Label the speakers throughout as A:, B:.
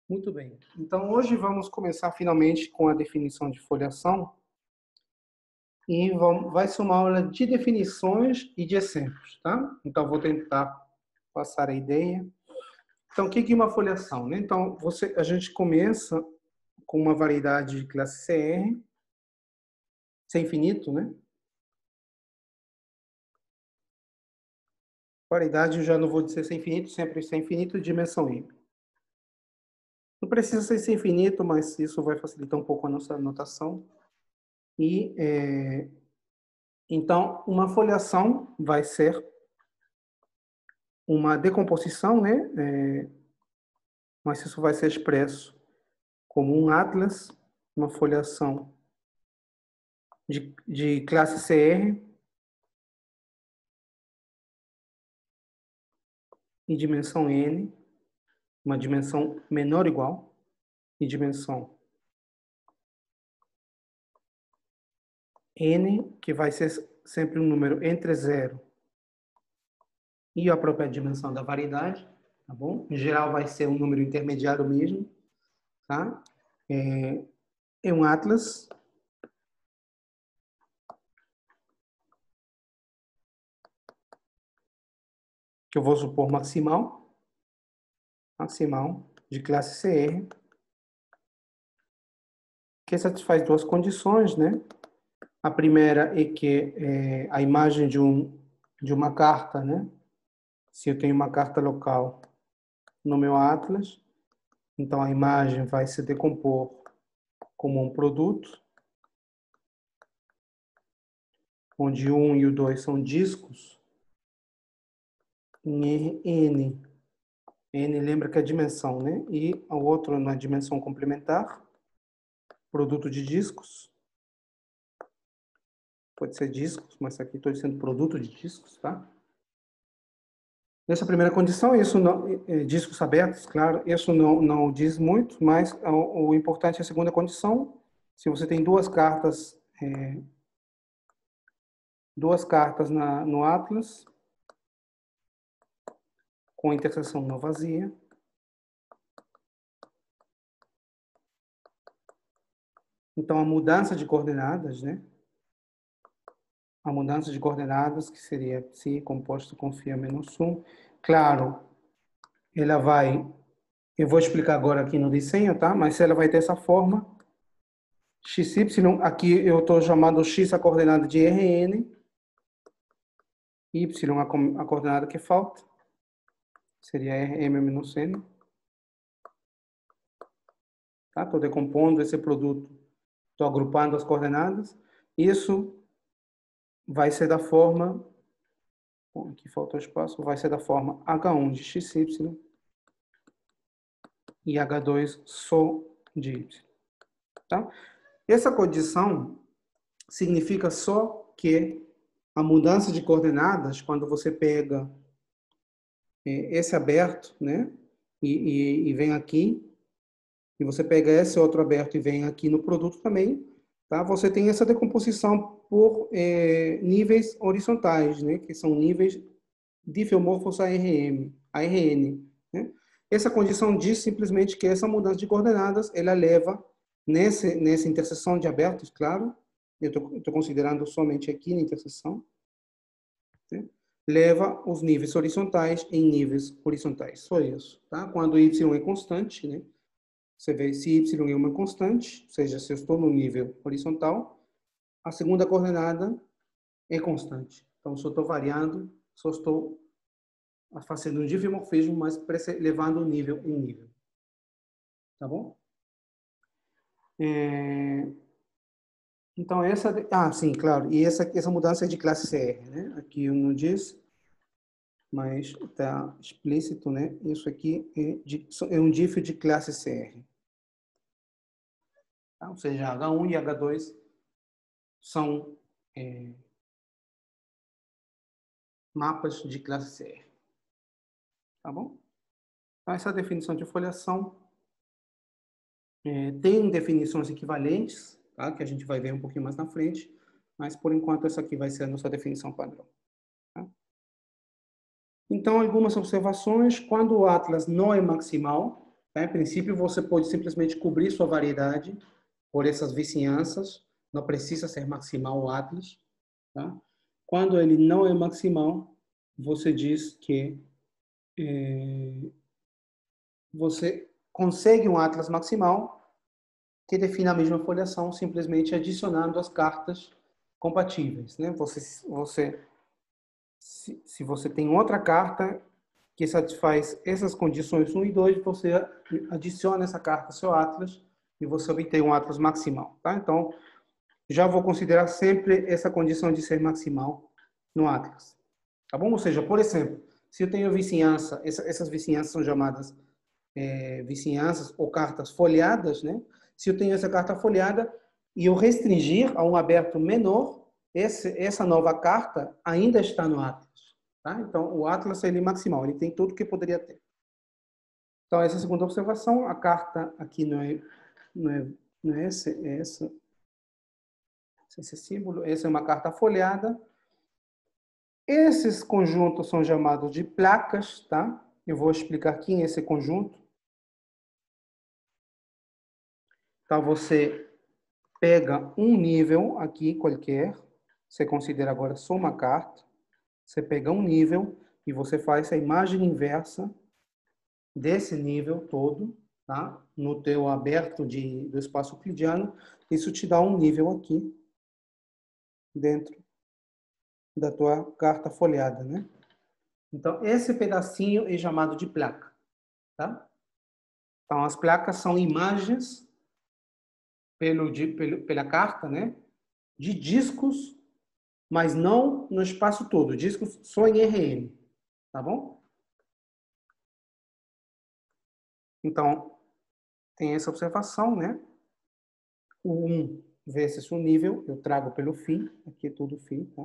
A: Muito bem. Então, hoje vamos começar finalmente com a definição de foliação e vai ser uma aula de definições e de exemplos, tá? Então, vou tentar passar a ideia. Então, o que é uma foliação, né? Então, a gente começa com uma variedade de classe CR, sem infinito, né? Variedade, eu já não vou dizer sem infinito, sempre sem infinito, de dimensão M. Não precisa ser sem infinito, mas isso vai facilitar um pouco a nossa notação. E, então, uma foliação vai ser uma decomposição, né? Mas isso vai ser expresso como um atlas, uma foliação de classe CR em dimensão N, uma dimensão menor ou igual, e dimensão N, que vai ser sempre um número entre 0 e a própria dimensão da variedade, tá bom? Em geral vai ser um número intermediário mesmo, tá? É um atlas que eu vou supor maximal de classe CR, que satisfaz duas condições, né? A primeira é que a imagem de uma carta, né? Se eu tenho uma carta local no meu atlas, então a imagem vai se decompor como um produto, onde o 1 e o 2 são discos, em N. N lembra que é a dimensão, né? E o outro na dimensão complementar, produto de discos. Pode ser discos, mas aqui estou dizendo produto de discos, tá? Nessa primeira condição, isso não, discos abertos, claro, isso não diz muito, mas o importante é a segunda condição. Se você tem duas cartas no Atlas, com interseção não vazia, então a mudança de coordenadas, né? A mudança de coordenadas, que seria psi composto com φ menos 1. Claro, ela vai, eu vou explicar agora aqui no desenho, tá? Mas ela vai ter essa forma, xy, aqui eu estou chamando x a coordenada de Rn, y a coordenada que falta, seria Rm menos n. Tá? Estou decompondo esse produto, estou agrupando as coordenadas. Isso vai ser da forma, aqui faltou espaço, vai ser da forma H1 de xy e H2 só de y. Tá? Essa condição significa só que a mudança de coordenadas, quando você pega esse aberto, né, e vem aqui, e você pega esse outro aberto e vem aqui no produto também, tá? Você tem essa decomposição por níveis horizontais, né, que são níveis diffeomorphos ARN, né? Essa condição diz simplesmente que essa mudança de coordenadas, ela leva nessa interseção de abertos, claro, eu estou considerando somente aqui na interseção, né? Leva os níveis horizontais em níveis horizontais, só isso, tá? Quando y é constante, né? Você vê se y é uma constante, ou seja, se eu estou no nível horizontal, a segunda coordenada é constante. Então, se eu estou variando, só estou fazendo um diffeomorfismo, mas levando o nível em nível. Tá bom? Então, sim, claro. E essa mudança é de classe CR, né? Aqui eu não disse, mas está explícito, né? Isso aqui é um diff de classe CR. Tá? Ou seja, H1 e H2 são mapas de classe CR. Tá bom? Então, essa definição de foliação tem definições equivalentes, tá? Que a gente vai ver um pouquinho mais na frente, mas por enquanto essa aqui vai ser a nossa definição padrão. Tá? Então, algumas observações. Quando o atlas não é maximal, Tá? Em princípio, você pode simplesmente cobrir sua variedade por essas vizinhanças, não precisa ser maximal o atlas. Tá? Quando ele não é maximal, você diz que você consegue um atlas maximal que define a mesma foliação, simplesmente adicionando as cartas compatíveis. Né? Se você tem outra carta que satisfaz essas condições 1 e 2, você adiciona essa carta ao seu atlas e você obtém um atlas maximal. Tá? Então, já vou considerar sempre essa condição de ser maximal no atlas. Tá bom? Ou seja, por exemplo, se eu tenho vizinhança, essas vizinhanças são chamadas vizinhanças ou cartas folheadas, né? Se eu tenho essa carta folheada e eu restringir a um aberto menor, essa nova carta ainda está no Atlas. Tá? Então, o Atlas ele é maximal, ele tem tudo que poderia ter. Então, essa é a segunda observação. A carta aqui não é esse símbolo. Essa é uma carta folheada. Esses conjuntos são chamados de placas, tá? Eu vou explicar aqui esse conjunto. Então, você pega um nível aqui qualquer, você considera agora só uma carta, você pega um nível e você faz a imagem inversa desse nível todo, tá? No teu aberto do espaço euclidiano, isso te dá um nível aqui dentro da tua carta folheada, né? Então, esse pedacinho é chamado de placa, tá? Então, as placas são imagens pela carta, né? De discos, mas não no espaço todo, discos só em RN, tá bom? Então, tem essa observação, né? O 1 vezes o nível, eu trago pelo φ, aqui é tudo φ, tá?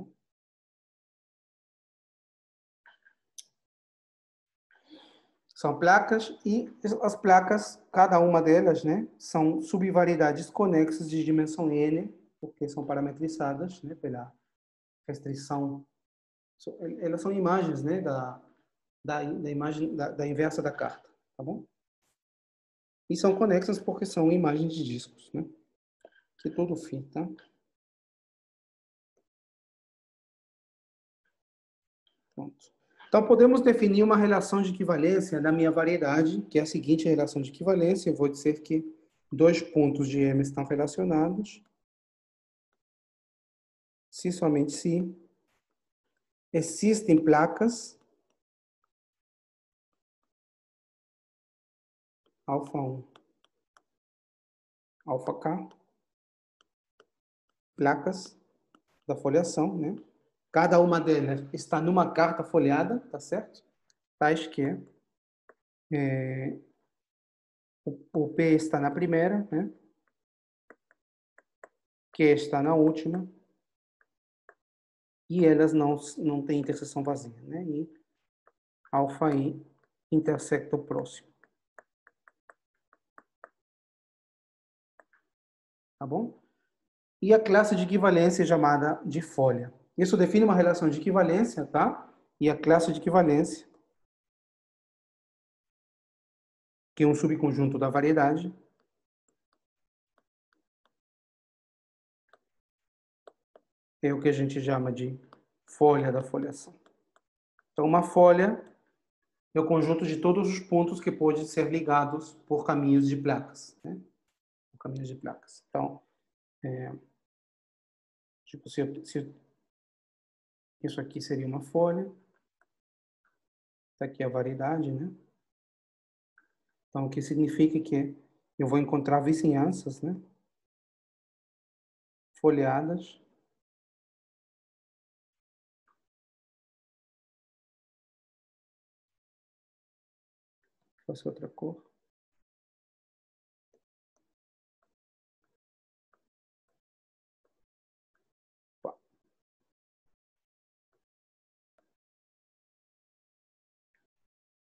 A: São placas e as placas, cada uma delas, né, são subvariedades conexas de dimensão n, porque são parametrizadas, né, pela restrição. Elas são imagens, né, da imagem da inversa da carta, tá bom? E são conexas porque são imagens de discos, né? Que é tudo φ, tá? Pronto. Então, podemos definir uma relação de equivalência da minha variedade, que é a seguinte relação de equivalência. Eu vou dizer que dois pontos de M estão relacionados, se somente se existem placas alfa 1, alfa K, placas da foliação, né? Cada uma delas está numa carta folheada, tá certo? Tais que o P está na primeira, né? Q está na última, e elas não têm interseção vazia, né? E alfa I intersecta o próximo. Tá bom? E a classe de equivalência é chamada de folha. Isso define uma relação de equivalência, tá? E a classe de equivalência, que é um subconjunto da variedade, é o que a gente chama de folha da foliação. Então, uma folha é o conjunto de todos os pontos que podem ser ligados por caminhos de placas, né? Por caminhos de placas. Então, tipo, isso aqui seria uma folha, tá aqui a variedade, né? Então, o que significa que eu vou encontrar vizinhanças, né? Folheadas. Faço outra cor.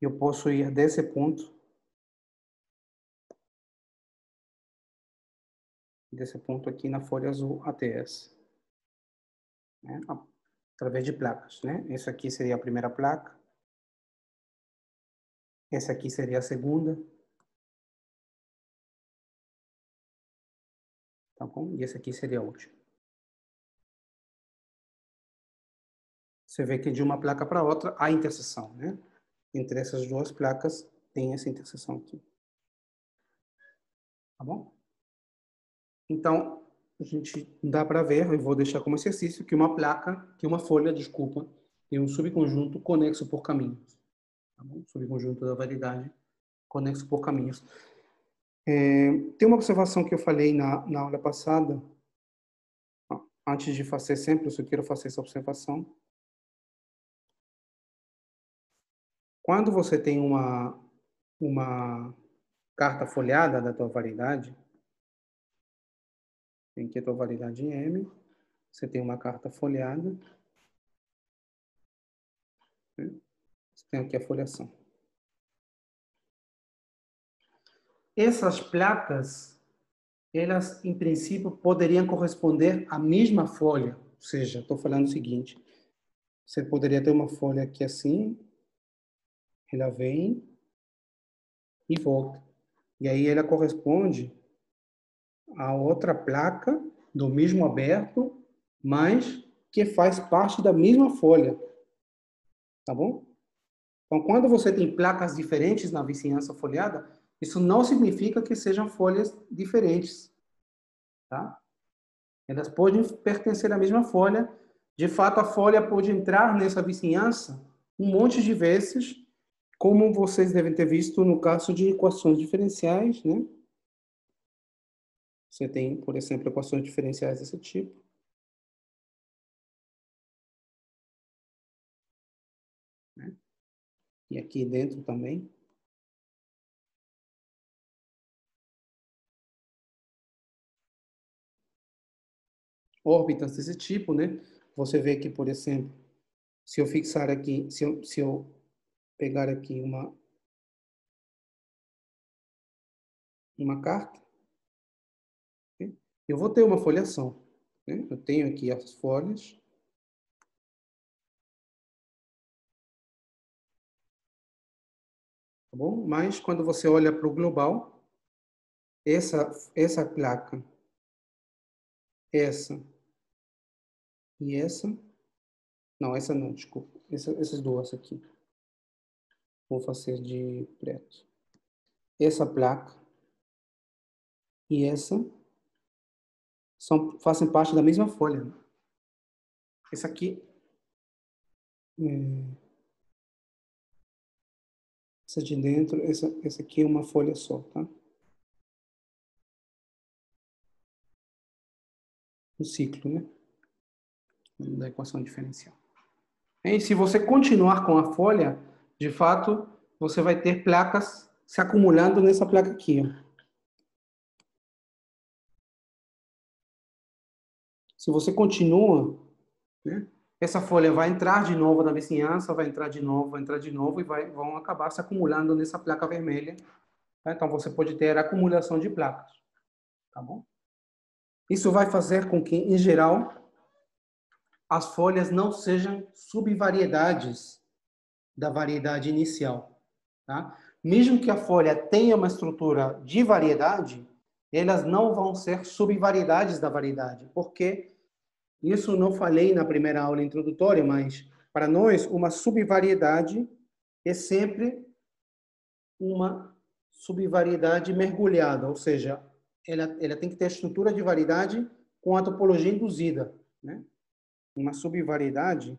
A: Eu posso ir desse ponto aqui na folha azul até essa, né? Através de placas, né? Essa aqui seria a primeira placa, essa aqui seria a segunda, Tá bom? E esse aqui seria o último. Você vê que de uma placa para outra há interseção, né? Entre essas duas placas tem essa interseção aqui. Tá bom? Então, a gente dá para ver, eu vou deixar como exercício, que uma folha, desculpa, tem um subconjunto conexo por caminhos. Tá bom? Subconjunto da variedade conexo por caminhos. Tem uma observação que eu falei na aula passada. Antes de fazer sempre, eu só quero fazer essa observação. Quando você tem uma carta folhada da tua variedade, tem aqui a tua variedade em M, você tem uma carta folhada, né? Você tem aqui a folhação. Essas placas, elas, em princípio, poderiam corresponder à mesma folha. Ou seja, estou falando o seguinte, você poderia ter uma folha aqui assim, ela vem e volta. E aí ela corresponde a outra placa do mesmo aberto, mas que faz parte da mesma folha. Tá bom? Então, quando você tem placas diferentes na vizinhança folhada, isso não significa que sejam folhas diferentes. Tá? Elas podem pertencer à mesma folha. De fato, a folha pode entrar nessa vizinhança um monte de vezes, como vocês devem ter visto no caso de equações diferenciais, né? Você tem, por exemplo, equações diferenciais desse tipo. Né? E aqui dentro também. Órbitas desse tipo, né? Você vê que, por exemplo, se eu fixar aqui, se eu pegar aqui uma carta, né? Eu vou ter uma folhação. Né? Eu tenho aqui as folhas. Tá bom? Mas quando você olha para o global, essa placa, essa e essa, não, essa não, desculpa, essas duas aqui, vou fazer de preto. Essa placa e essa fazem parte da mesma folha. Essa aqui, essa de dentro, essa aqui é uma folha só, tá? Um ciclo, né? Da equação diferencial. E se você continuar com a folha, de fato, você vai ter placas se acumulando nessa placa aqui. Ó. Se você continua, né, essa folha vai entrar de novo na vizinhança, vai entrar de novo, vai entrar de novo e vão acabar se acumulando nessa placa vermelha. Tá? Então, você pode ter acumulação de placas. Tá bom? Isso vai fazer com que, em geral, as folhas não sejam subvariedades da variedade inicial. Tá? Mesmo que a folha tenha uma estrutura de variedade, elas não vão ser subvariedades da variedade, porque isso não falei na primeira aula introdutória, mas para nós uma subvariedade é sempre uma subvariedade mergulhada, ou seja, ela tem que ter a estrutura de variedade com a topologia induzida. Né? Uma subvariedade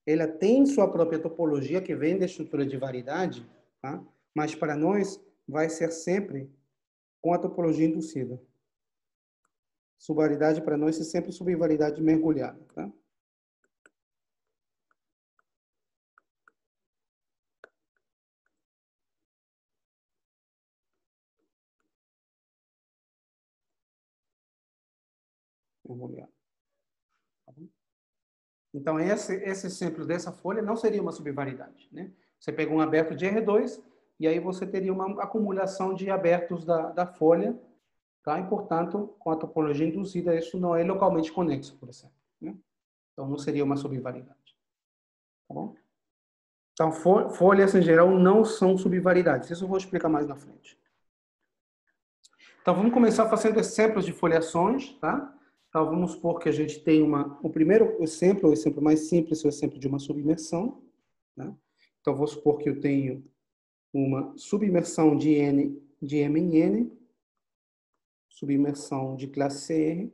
A: ela tem sua própria topologia que vem da estrutura de variedade, tá? Mas para nós vai ser sempre com a topologia induzida. Subvariedade para nós é sempre subvariedade mergulhada, tá? Mergulhada. Tá bom? Então, esse exemplo dessa folha não seria uma subvariedade, né? Você pega um aberto de R2 e aí você teria uma acumulação de abertos da folha, tá? E, portanto, com a topologia induzida, isso não é localmente conexo, por exemplo. Né? Então, não seria uma subvariedade. Tá bom? Então, folhas, em geral, não são subvariedades. Isso eu vou explicar mais na frente. Então, vamos começar fazendo exemplos de foliações, tá? Então, vamos supor que a gente tem o primeiro exemplo, o exemplo mais simples, é o exemplo de uma submersão, né? Então, vou supor que eu tenho uma submersão de M em N, submersão de classe R,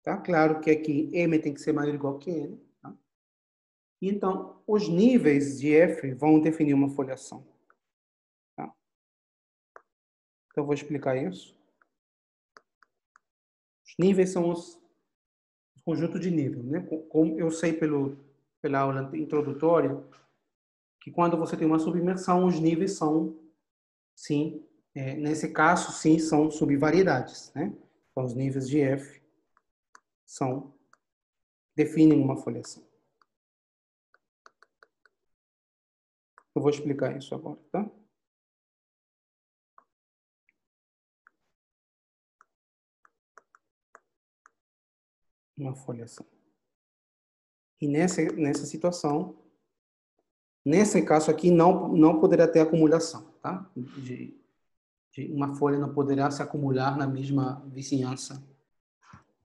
A: tá? Claro que aqui M tem que ser maior ou igual que N, tá? Então, os níveis de F vão definir uma foliação, tá? Então, eu vou explicar isso. Os níveis são os conjunto de nível, né? Como eu sei pela aula introdutória, que quando você tem uma submersão, os níveis são, sim, nesse caso, sim, são subvariedades, né? Então, os níveis de F definem uma foliação. Eu vou explicar isso agora, tá? Uma foliação. E nessa situação, nesse caso aqui, não poderá ter acumulação, tá? Uma folha não poderá se acumular na mesma vizinhança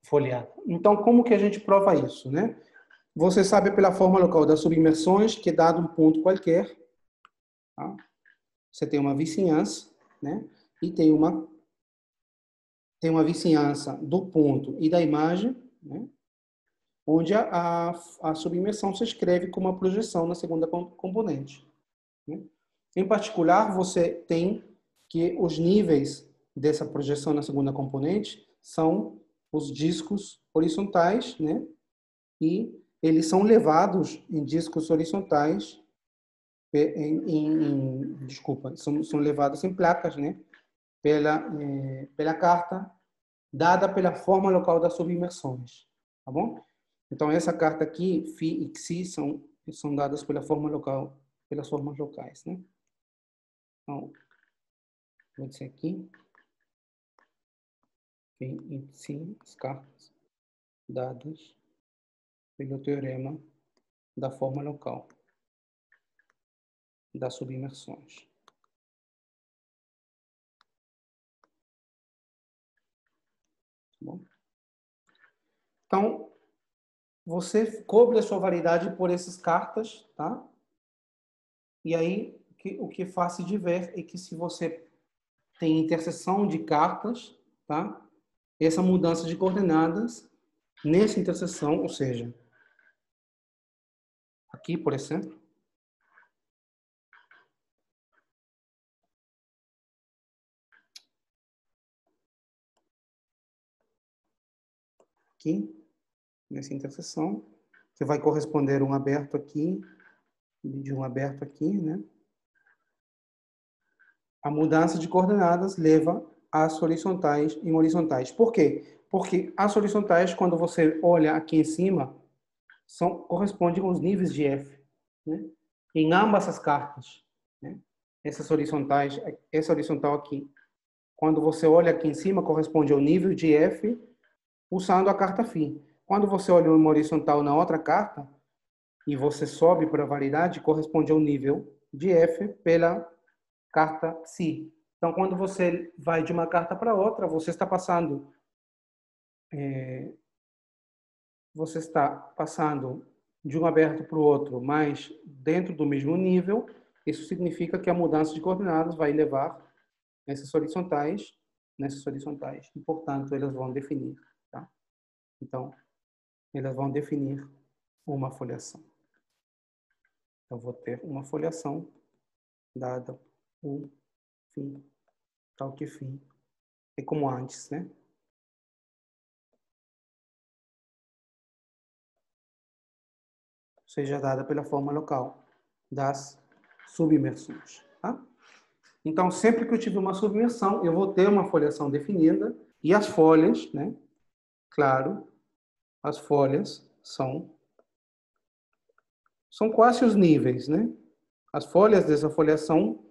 A: foliada. Então, como que a gente prova isso, né? Você sabe pela forma local das submersões que dado um ponto qualquer, tá? Você tem uma vizinhança, né? E tem uma vizinhança do ponto e da imagem, né? Onde a submersão se escreve como uma projeção na segunda componente, né? Em particular, você tem que os níveis dessa projeção na segunda componente são os discos horizontais, né? E eles são levados em discos horizontais, desculpa, são levados em placas, né? Pela carta dada pela forma local das submersões, tá bom? Então, essa carta aqui, Φ e Xi, são dadas pela forma local, pelas formas locais, né? Então, vou dizer aqui, Φ e Xi, as cartas dadas pelo teorema da forma local das submersões. Tá bom? Então, você cobre a sua variedade por essas cartas, tá? E aí, o que faz se ver é que se você tem interseção de cartas, tá? Essa mudança de coordenadas nessa interseção, ou seja, aqui, por exemplo, aqui, nessa interseção, que vai corresponder um aberto aqui, de um aberto aqui, né? A mudança de coordenadas leva as horizontais em horizontais. Por quê? Porque as horizontais, quando você olha aqui em cima, correspondem aos níveis de F, né? Em ambas as cartas, né? Essas horizontais, essa horizontal aqui, quando você olha aqui em cima, corresponde ao nível de F usando a carta φ. Quando você olha uma horizontal na outra carta, e você sobe para a variedade, corresponde ao nível de F pela carta Ψ. Então, quando você vai de uma carta para outra, você está passando de um aberto para o outro, mas dentro do mesmo nível. Isso significa que a mudança de coordenadas vai levar nessas horizontais, e, portanto, elas vão definir, tá? Então, elas vão definir uma foliação. Eu vou ter uma foliação dada o φ, tal que φ é como antes, né? Seja dada pela forma local das submersões, tá? Então, sempre que eu tiver uma submersão, eu vou ter uma foliação definida e as folhas, né? Claro, as folhas são quase os níveis, né? As folhas dessa foliação,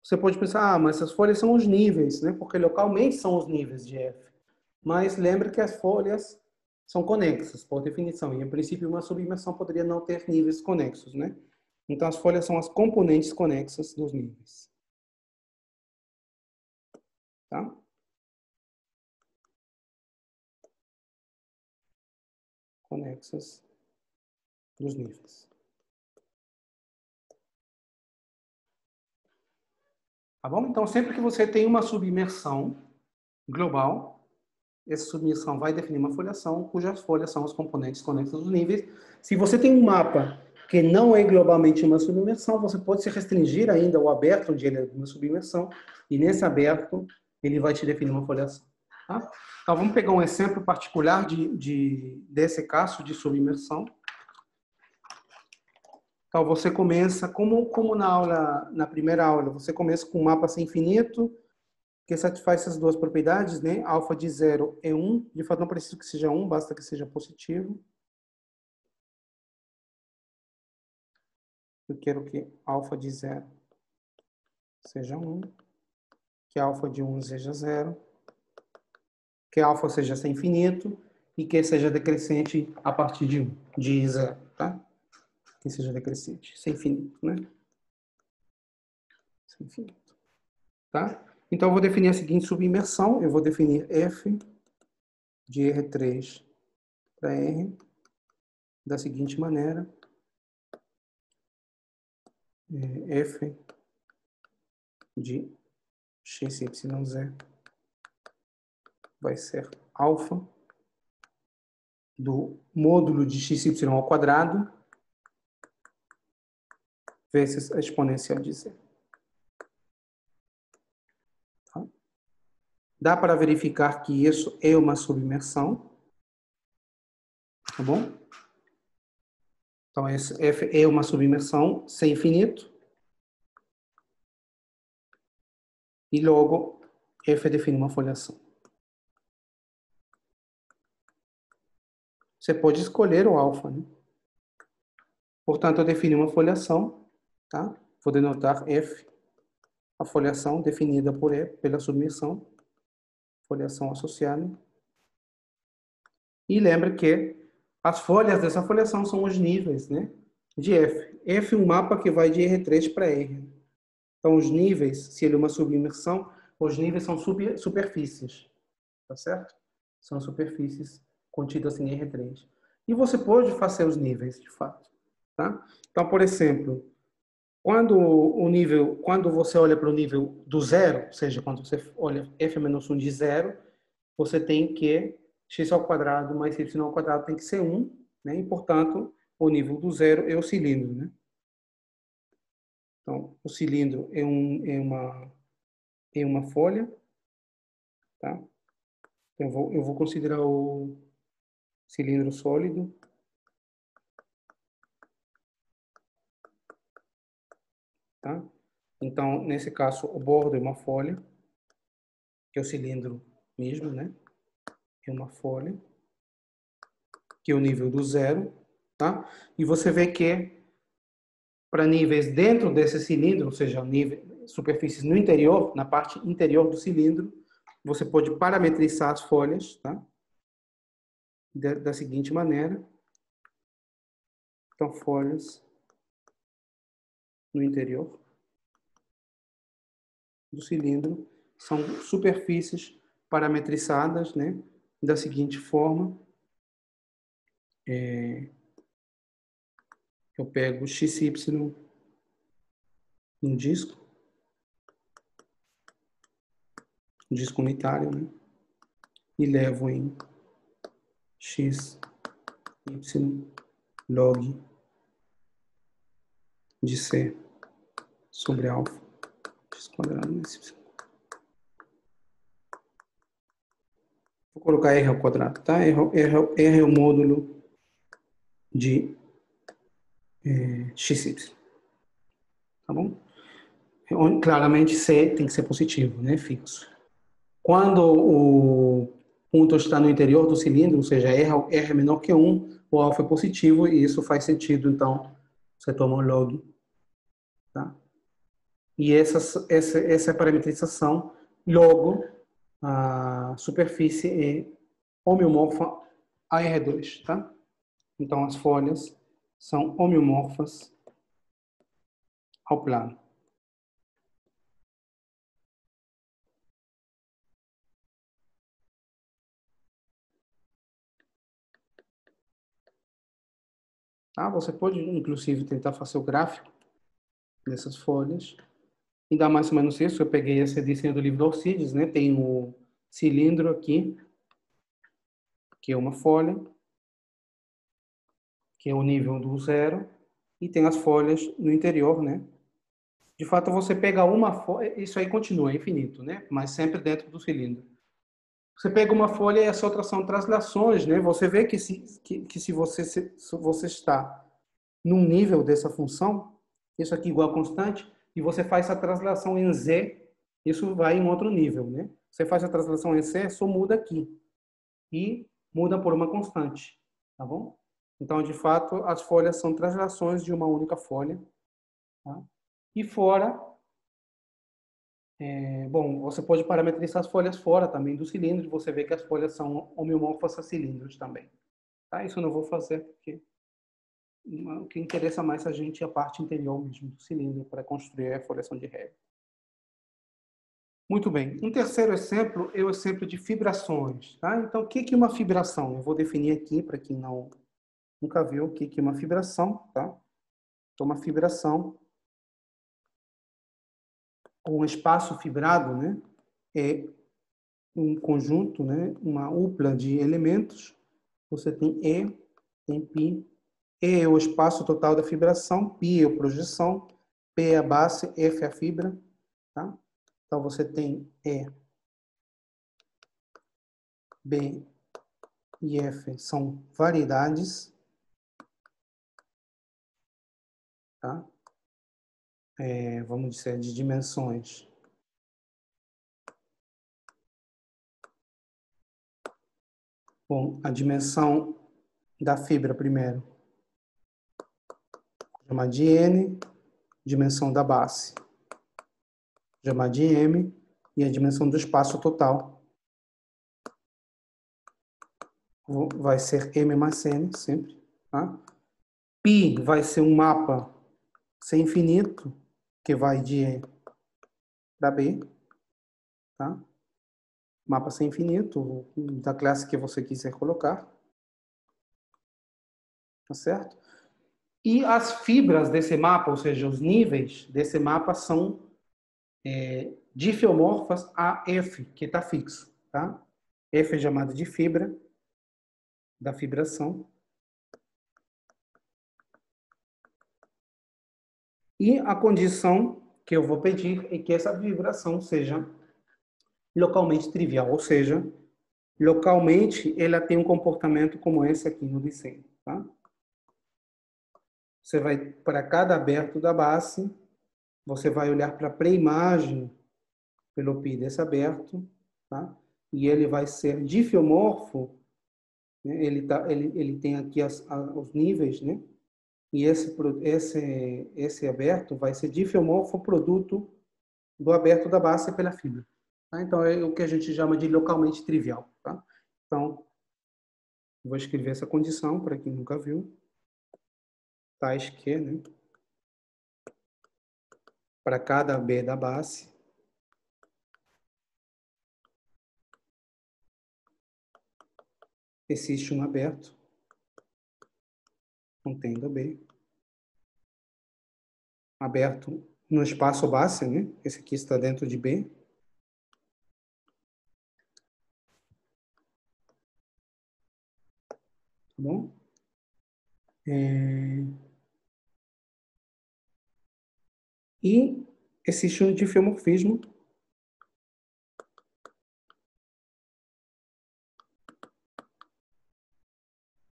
A: você pode pensar, mas essas folhas são os níveis, né? Porque localmente são os níveis de F. Mas lembre que as folhas são conexas, por definição. E, em princípio, uma submersão poderia não ter níveis conexos, né? Então, as folhas são as componentes conexas dos níveis. Tá? Conexas dos níveis. Tá bom? Então, sempre que você tem uma subimersão global, essa submersão vai definir uma foliação, cujas folhas são os componentes conexos dos níveis. Se você tem um mapa que não é globalmente uma submersão, você pode se restringir ainda ao aberto, onde ele é uma submersão, e nesse aberto ele vai te definir uma foliação. Tá? Então, vamos pegar um exemplo particular desse caso de submersão. Então, você começa, como na primeira aula, você começa com um mapa sem infinito, que satisfaz essas duas propriedades, né? Alfa de 0 é 1. De fato, não precisa que seja 1, basta que seja positivo. Eu quero que alfa de 0 seja 1, que alfa de 1 seja 0, que alfa seja sem infinito e que seja decrescente a partir de 1, de 0, tá? Que seja decrescente, sem infinito, né? Sem infinito, tá? Então, eu vou definir a seguinte subimersão. Eu vou definir f de R3 para R da seguinte maneira. F de x, y, z vai ser alfa do módulo de x, y ao quadrado vezes a exponencial de z. Tá? Dá para verificar que isso é uma submersão. Tá bom? Então, esse f é uma submersão sem infinito. E logo, f define uma foliação. Você pode escolher o alfa, né? Portanto, eu defini uma foliação, tá? Vou denotar f, a foliação definida por E, pela submersão, foliação associada. E lembre que as folhas dessa foliação são os níveis, né, de f. F é um mapa que vai de R3 para R. Então, os níveis, se ele é uma subimersão, os níveis são superfícies, tá certo? São superfícies contidas em R3. E você pode fazer os níveis, de fato, tá? Então, por exemplo, quando você olha para o nível do zero, ou seja, quando você olha f menos 1 de zero, você tem que x ao quadrado mais y ao quadrado tem que ser 1, né? E, portanto, o nível do zero é o cilindro, né? Então, o cilindro é uma folha, tá? Eu vou considerar o cilindro sólido. Tá? Então, nesse caso, o bordo é uma folha, que é o cilindro mesmo, né? É uma folha, que é o nível do zero, tá? E você vê que para níveis dentro desse cilindro, ou seja, superfícies no interior, na parte interior do cilindro, você pode parametrizar as folhas, tá? Da seguinte maneira. Então, folhas no interior do cilindro são superfícies parametrizadas, né? Da seguinte forma. Eu pego XY no disco, um disco unitário, né? E levo em x, y, log de c sobre alfa, x quadrado mais y. Vou colocar r ao quadrado, tá? R é o módulo de xy, tá bom? Claramente c tem que ser positivo, né? Fixo. Quando o ponto está no interior do cilindro, ou seja, R é menor que 1, o alfa é positivo e isso faz sentido, então você toma o log. Tá? E essa é a parametrização, logo a superfície é homeomorfa a R2. Tá? Então as folhas são homeomorfas ao plano. Tá? Você pode, inclusive, tentar fazer o gráfico dessas folhas. E dá mais ou menos isso. Eu peguei essa edição do livro do Alcides, né? Tem o cilindro aqui, que é uma folha, que é o nível do zero, e tem as folhas no interior, né? De fato, você pega uma folha, isso aí continua, é infinito, né? Mas sempre dentro do cilindro. Você pega uma folha e as outras são translações, né? Você vê que se você está num nível dessa função, isso aqui igual a constante, e você faz a translação em z, isso vai em outro nível, né? Você faz a translação em c, só muda aqui. E muda por uma constante, tá bom? Então, de fato, as folhas são translações de uma única folha. Tá? E fora, bom, você pode parametrizar as folhas fora também do cilindro, você vê que as folhas são homeomorfas a cilindros também. Tá? Isso eu não vou fazer, porque o que interessa mais a gente é a parte interior mesmo do cilindro, para construir a folhação de Hebb. Muito bem. Um terceiro exemplo é o exemplo de fibrações. Tá? Então, o que é uma fibração? Eu vou definir aqui, para quem nunca viu o que é uma fibração. Tá? Então, uma fibração, ou um espaço fibrado, né? É um conjunto, né? Uma upla de elementos. Você tem E, tem π. E é o espaço total da fibração, π é a projeção, P é a base, F é a fibra. Tá? Então, você tem E, B e F são variedades. Tá? Vamos dizer, de dimensões. Bom, a dimensão da fibra primeiro, chamar de N, dimensão da base, chamar de M, e a dimensão do espaço total vai ser M mais N, sempre. Tá? Π vai ser um mapa sem infinito, que vai de E para B. Tá? Mapa sem infinito, da classe que você quiser colocar. Tá certo? E as fibras desse mapa, ou seja, os níveis desse mapa são difiomorfas a F, que está fixo. Tá? F é chamado de fibra, da fibração. E a condição que eu vou pedir é que essa vibração seja localmente trivial, ou seja, localmente ela tem um comportamento como esse aqui no desenho. Tá? Você vai para cada aberto da base, você vai olhar para a pré-imagem pelo π desse aberto, tá? E ele vai ser difiomorfo, né? Ele tem aqui os níveis, né? E esse aberto vai ser difiomorfo produto do aberto da base pela fibra. Tá? Então, é o que a gente chama de localmente trivial. Tá? Então, vou escrever essa condição para quem nunca viu. Tais que, né? Para cada B da base, existe um aberto contendo B. Aberto no espaço base, né? Esse aqui está dentro de B. Tá bom? E existe um difiomorfismo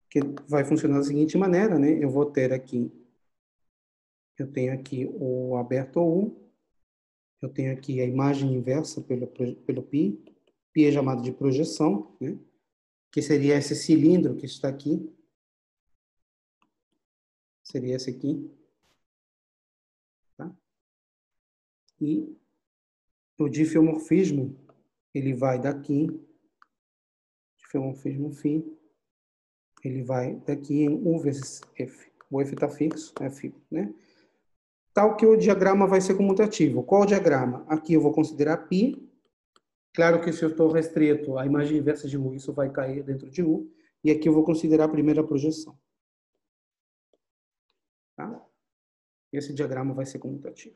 A: que vai funcionar da seguinte maneira, né? Eu tenho aqui o aberto U, eu tenho aqui a imagem inversa pelo π, π é chamado de projeção, né? Que seria esse cilindro que está aqui, seria esse aqui, tá? E o difiomorfismo, ele vai daqui, difiomorfismo φ, ele vai daqui em U vezes F. O F está fixo, é φ, né? tal que o diagrama vai ser comutativo. Qual o diagrama? Aqui eu vou considerar π. Claro que se eu estou restrito à imagem inversa de U, isso vai cair dentro de U. E aqui eu vou considerar a primeira projeção. Tá? Esse diagrama vai ser comutativo.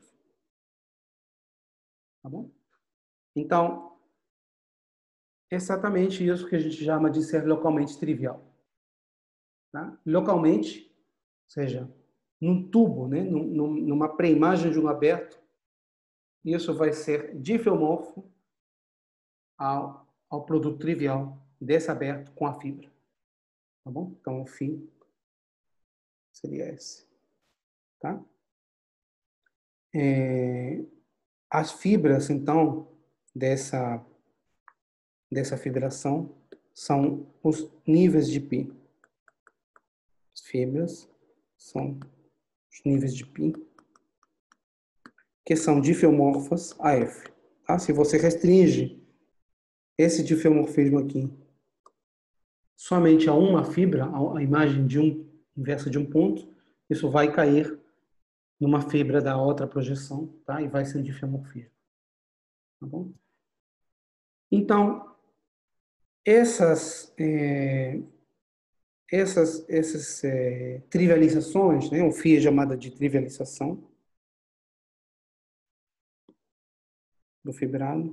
A: Tá bom? Então, exatamente isso que a gente chama de ser localmente trivial. Tá? Localmente, ou seja, num tubo, né? Numa pré-imagem de um aberto, isso vai ser diffeomorfo ao produto trivial desse aberto com a fibra. Tá bom? Então, o φ seria esse. Tá? As fibras, então, dessa fibração são os níveis de π. As fibras são os níveis de π, que são diffeomorfas a F. Tá? Se você restringe esse diffeomorfismo aqui somente a uma fibra, a imagem de inversa de um ponto, isso vai cair numa fibra da outra projeção, tá? E vai ser um diffeomorfismo. Tá bom? Então, essas trivializações, né? O φ é chamada de trivialização do fibrado.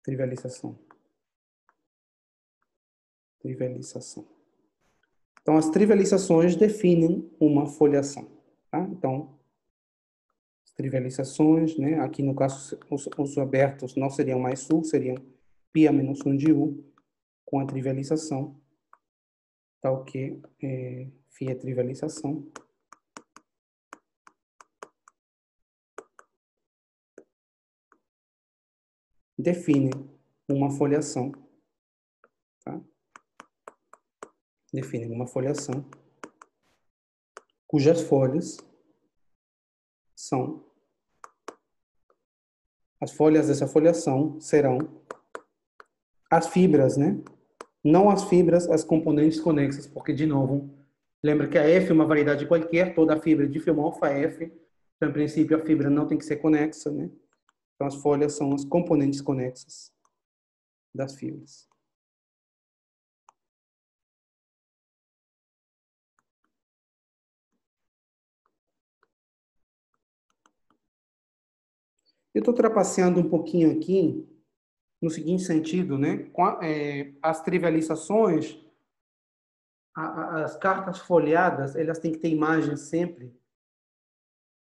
A: Trivialização. Então, as trivializações definem uma foliação. Tá? Então, as trivializações, né? Aqui no caso, os abertos não seriam mais U, seriam π a menos 1 de U, com a trivialização, tal que φ é trivialização. Define uma foliação. Tá? Define uma foliação cujas folhas são... As folhas dessa foliação serão as fibras, né? Não as fibras, as componentes conexas, porque, de novo, lembra que a F é uma variedade qualquer, toda fibra é diffeomorfa a F, então, em princípio, a fibra não tem que ser conexa, né? Então, as folhas são as componentes conexas das fibras. Eu estou trapaceando um pouquinho aqui, no seguinte sentido, né? As trivializações, as cartas folheadas, elas têm que ter imagens sempre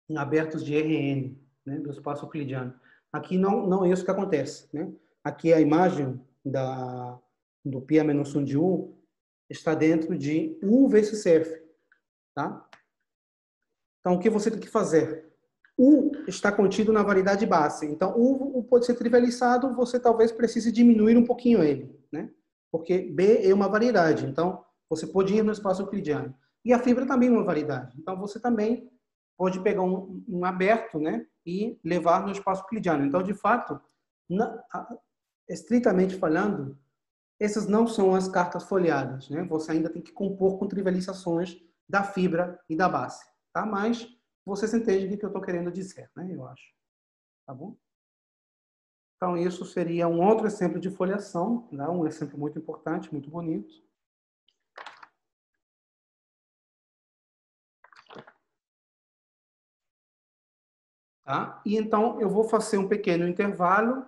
A: em abertos de RN, né? Do espaço euclidiano. Aqui não é isso que acontece, né? Aqui a imagem do π a menos 1 de U está dentro de U vezes F, tá? Então, o que você tem que fazer? U está contido na variedade base. Então, U pode ser trivializado, você talvez precise diminuir um pouquinho ele, né? Porque B é uma variedade. Então, você pode ir no espaço euclidiano. E a fibra também é uma variedade. Então, você também pode pegar um aberto, né? E levar no espaço euclidiano. Então, de fato, estritamente falando, essas não são as cartas folheadas, né? Você ainda tem que compor com trivializações da fibra e da base, tá? Mas vocês entendem o que eu estou querendo dizer, né? Eu acho. Tá bom? Então, isso seria um outro exemplo de foliação, né? Um exemplo muito importante, muito bonito. Tá? E então, eu vou fazer um pequeno intervalo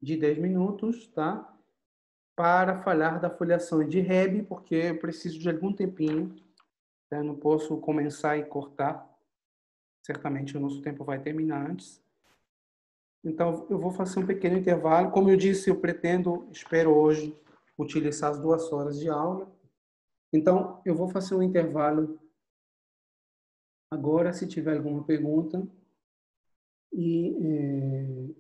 A: de 10 minutos, tá? Para falar da foliação de Rebe, porque eu preciso de algum tempinho. Tá? Eu não posso começar e cortar. Certamente o nosso tempo vai terminar antes. Então, eu vou fazer um pequeno intervalo. Como eu disse, eu espero hoje, utilizar as 2 horas de aula. Então, eu vou fazer um intervalo agora, se tiver alguma pergunta. E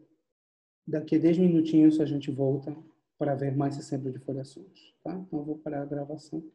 A: daqui a 10 minutinhos a gente volta para ver mais exemplo de foliações. Tá? Então, eu vou parar a gravação.